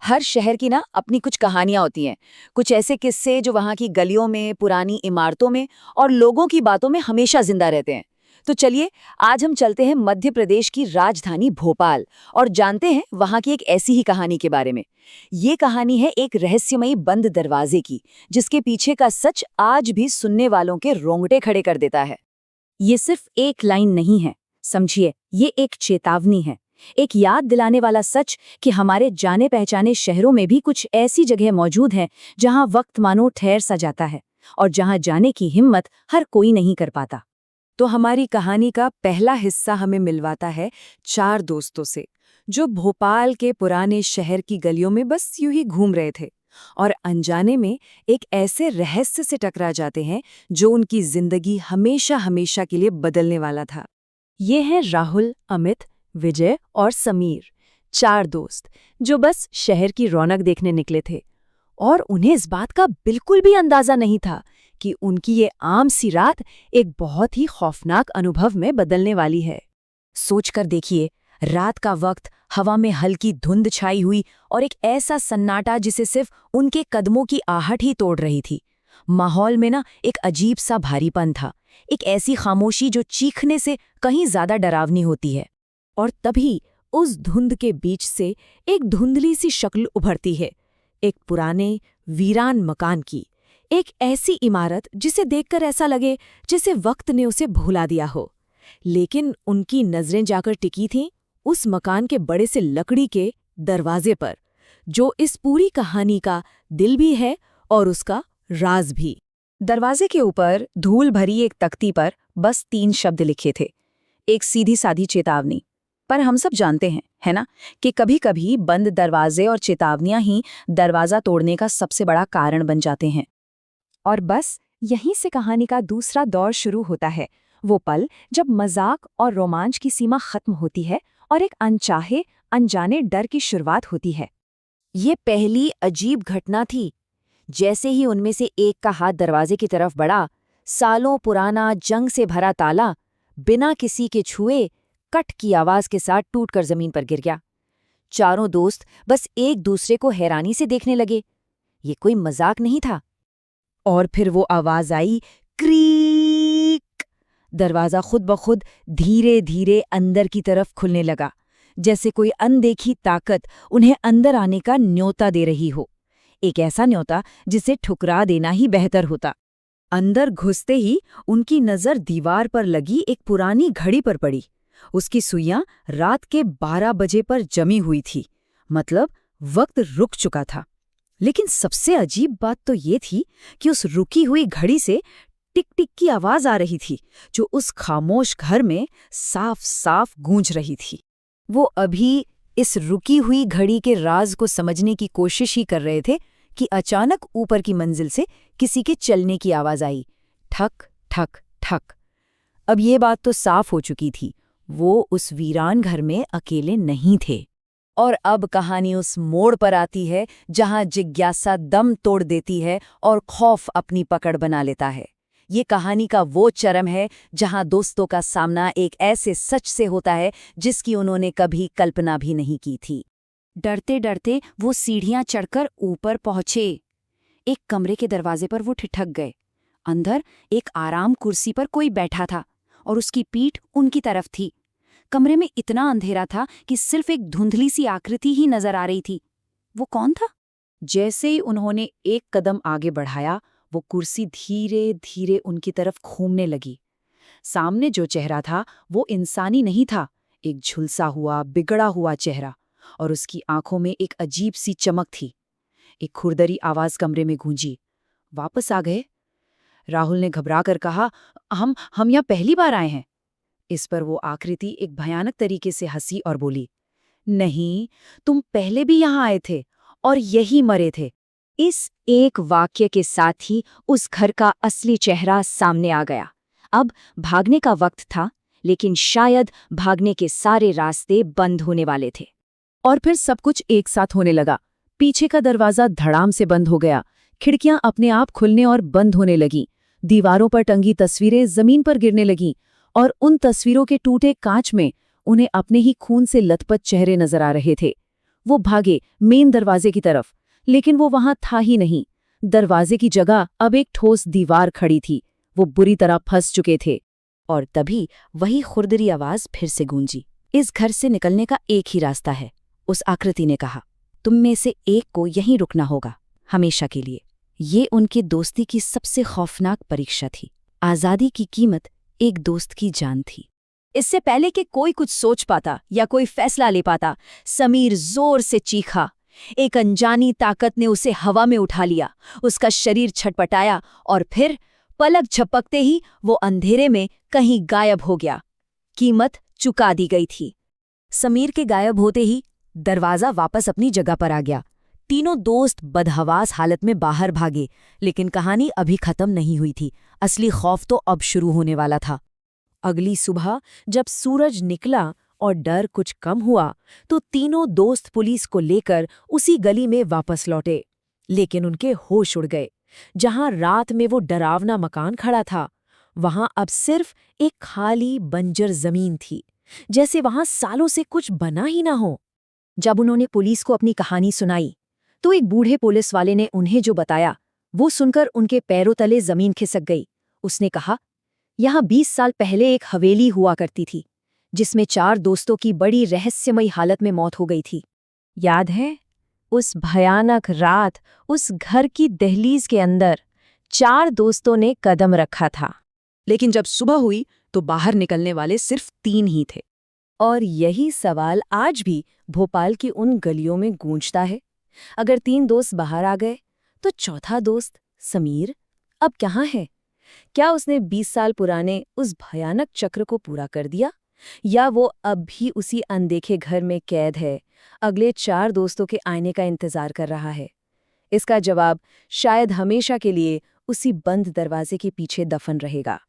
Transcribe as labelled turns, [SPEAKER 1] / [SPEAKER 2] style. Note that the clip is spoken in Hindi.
[SPEAKER 1] हर शहर की ना अपनी कुछ कहानियां होती हैं। कुछ ऐसे किस्से जो वहां की गलियों में, पुरानी इमारतों में और लोगों की बातों में हमेशा जिंदा रहते हैं। तो चलिए, आज हम चलते हैं मध्य प्रदेश की राजधानी भोपाल और जानते हैं वहां की एक ऐसी ही कहानी के बारे में। ये कहानी है एक रहस्यमयी बंद दरवाजे की, जिसके पीछे का सच आज भी सुनने वालों के रोंगटे खड़े कर देता है।
[SPEAKER 2] ये सिर्फ एक लाइन नहीं है, समझिए, ये एक चेतावनी है। एक याद दिलाने वाला सच कि हमारे जाने पहचाने शहरों में भी कुछ ऐसी जगह मौजूद हैं जहां वक्त मानो ठहर सा जाता है और जहां जाने की हिम्मत हर कोई नहीं कर पाता।
[SPEAKER 1] तो हमारी कहानी का पहला हिस्सा हमें मिलवाता है चार दोस्तों से, जो भोपाल के पुराने शहर की गलियों में बस यूं ही घूम रहे थे और अनजाने में एक ऐसे रहस्य से टकरा जाते हैं जो उनकी जिंदगी हमेशा हमेशा के लिए बदलने वाला था।
[SPEAKER 2] ये हैं राहुल, अमित, विजय और समीर, चार दोस्त जो बस शहर की रौनक देखने निकले थे और उन्हें इस बात का बिल्कुल भी अंदाजा नहीं था कि उनकी ये आम सी रात एक बहुत ही खौफनाक अनुभव में बदलने वाली है। सोचकर देखिए, रात का वक्त, हवा में हल्की धुंध छाई हुई और एक ऐसा सन्नाटा जिसे सिर्फ उनके कदमों की आहट ही तोड़ रही थी। माहौल में ना एक अजीब सा भारीपन था, एक ऐसी खामोशी जो चीखने से कहीं ज्यादा डरावनी होती है। और तभी उस धुंध के बीच से एक धुंधली सी शक्ल उभरती है, एक पुराने वीरान मकान की, एक ऐसी इमारत जिसे देखकर ऐसा लगे जैसे वक्त ने उसे भुला दिया हो। लेकिन उनकी नजरें जाकर टिकी थीं उस मकान के बड़े से लकड़ी के दरवाजे पर, जो इस पूरी कहानी का दिल भी है और उसका राज भी। दरवाजे के ऊपर धूल भरी एक तख्ती पर बस 3 शब्द लिखे थे, एक सीधी साधी चेतावनी। पर हम सब जानते हैं, है ना, कि कभी-कभी बंद दरवाजे और चेतावनियां ही दरवाजा तोड़ने का सबसे बड़ा कारण बन जाते हैं। और बस यहीं से कहानी का दूसरा दौर शुरू होता है, वो पल जब मजाक और रोमांच की सीमा खत्म होती है और एक अनचाहे, अनजाने डर की शुरुआत होती है।
[SPEAKER 1] ये पहली अजीब घटना थी। जैसे ही उनमें से एक का हाथ दरवाजे की तरफ बढ़ा, सालों पुराना जंग से भरा ताला बिना किसी के छुए कट की आवाज के साथ टूटकर जमीन पर गिर गया। चारों दोस्त बस एक दूसरे को हैरानी से देखने लगे। ये कोई मजाक नहीं था।
[SPEAKER 2] और फिर वो आवाज आई, क्रीक। दरवाजा खुद ब खुद धीरे धीरे अंदर की तरफ खुलने लगा, जैसे कोई अनदेखी ताकत उन्हें अंदर आने का न्योता दे रही हो। एक ऐसा न्योता जिसे ठुकरा देना ही बेहतर होता। अंदर घुसते ही उनकी नजर दीवार पर लगी एक पुरानी घड़ी पर पड़ी। उसकी सुइयां रात के 12 बजे पर जमी हुई थी, मतलब वक्त रुक चुका था। लेकिन सबसे अजीब बात तो ये थी कि उस रुकी हुई घड़ी से टिक टिक की आवाज आ रही थी, जो उस खामोश घर में साफ साफ गूंज रही थी। वो अभी इस रुकी हुई घड़ी के राज को समझने की कोशिश ही कर रहे थे कि अचानक ऊपर की मंजिल से किसी के चलने की आवाज आई, ठक ठक ठक। अब ये बात तो साफ हो चुकी थी, वो उस वीरान घर में अकेले नहीं थे। और अब कहानी उस मोड़ पर आती है जहां जिज्ञासा दम तोड़ देती है और खौफ अपनी पकड़ बना लेता है। ये कहानी का वो चरम है जहां दोस्तों का सामना एक ऐसे सच से होता है जिसकी उन्होंने कभी कल्पना भी नहीं की थी। डरते डरते वो सीढ़ियां चढ़कर ऊपर पहुंचे। एक कमरे के दरवाजे पर वो ठिठक गए। अंदर एक आराम कुर्सी पर कोई बैठा था और उसकी पीठ उनकी तरफ थी। कमरे में इतना अंधेरा था कि सिर्फ एक धुंधली सी आकृति ही नजर आ रही थी। वो कौन था? जैसे ही उन्होंने एक कदम आगे बढ़ाया, वो कुर्सी धीरे धीरे उनकी तरफ घूमने लगी। सामने जो चेहरा था वो इंसानी नहीं था, एक झुलसा हुआ, बिगड़ा हुआ चेहरा, और उसकी आंखों में एक अजीब सी चमक थी। एक खुरदरी आवाज कमरे में गूंजी, वापस आ गए? राहुल ने घबराकर कहा, हम यहाँ पहली बार आए हैं। इस पर वो आकृति एक भयानक तरीके से हंसी और बोली, नहीं, तुम पहले भी यहाँ आए थे और यही मरे थे। इस एक वाक्य के साथ ही उस घर का असली चेहरा सामने आ गया। अब भागने का वक्त था, लेकिन शायद भागने के सारे रास्ते बंद होने वाले थे। और फिर सब कुछ एक साथ होने लगा। पीछे का दरवाजा धड़ाम से बंद हो गया, खिड़कियां अपने आप खुलने और बंद होने लगीं, दीवारों पर टंगी तस्वीरें जमीन पर गिरने लगीं और उन तस्वीरों के टूटे कांच में उन्हें अपने ही खून से लथपथ चेहरे नजर आ रहे थे। वो भागे मेन दरवाजे की तरफ, लेकिन वो वहां था ही नहीं। दरवाजे की जगह अब एक ठोस दीवार खड़ी थी। वो बुरी तरह फंस चुके थे। और तभी वही खुरदरी आवाज फिर से गूंजी। इस घर से निकलने का एक ही रास्ता है, उस आकृति ने कहा। तुम में से एक को यहीं रुकना होगा, हमेशा के लिए। ये उनकी दोस्ती की सबसे खौफनाक परीक्षा थी। आजादी की कीमत एक दोस्त की जान थी।
[SPEAKER 1] इससे पहले कि कोई कुछ सोच पाता या कोई फैसला ले पाता, समीर जोर से चीखा। एक अनजानी ताकत ने उसे हवा में उठा लिया। उसका शरीर छटपटाया और फिर पलक झपकते ही वो अंधेरे में कहीं गायब हो गया। कीमत चुका दी गई थी।
[SPEAKER 2] समीर के गायब होते ही दरवाजा वापस अपनी जगह पर आ गया। तीनों दोस्त बदहवास हालत में बाहर भागे, लेकिन कहानी अभी खत्म नहीं हुई थी। असली खौफ तो अब शुरू होने वाला था। अगली सुबह जब सूरज निकला और डर कुछ कम हुआ, तो तीनों दोस्त पुलिस को लेकर उसी गली में वापस लौटे। लेकिन उनके होश उड़ गए। जहां रात में वो डरावना मकान खड़ा था, वहां अब सिर्फ एक खाली बंजर जमीन थी, जैसे वहां सालों से कुछ बना ही ना हो।
[SPEAKER 1] जब उन्होंने पुलिस को अपनी कहानी सुनाई, तो एक बूढ़े पुलिस वाले ने उन्हें जो बताया, वो सुनकर उनके पैरों तले जमीन खिसक गई। उसने कहा, यहाँ 20 साल पहले एक हवेली हुआ करती थी, जिसमें 4 दोस्तों की बड़ी रहस्यमयी हालत में मौत हो गई थी।
[SPEAKER 2] याद है उस भयानक रात, उस घर की दहलीज के अंदर 4 दोस्तों ने कदम रखा था।
[SPEAKER 1] लेकिन जब सुबह हुई तो बाहर निकलने वाले सिर्फ 3 ही थे।
[SPEAKER 2] और यही सवाल आज भी भोपाल की उन गलियों में गूंजता है। अगर 3 दोस्त बाहर आ गए, तो चौथा दोस्त समीर अब कहाँ है? क्या उसने 20 साल पुराने उस भयानक चक्र को पूरा कर दिया, या वो अब भी उसी अनदेखे घर में कैद है, अगले 4 दोस्तों के आने का इंतजार कर रहा है? इसका जवाब शायद हमेशा के लिए उसी बंद दरवाजे के पीछे दफन रहेगा।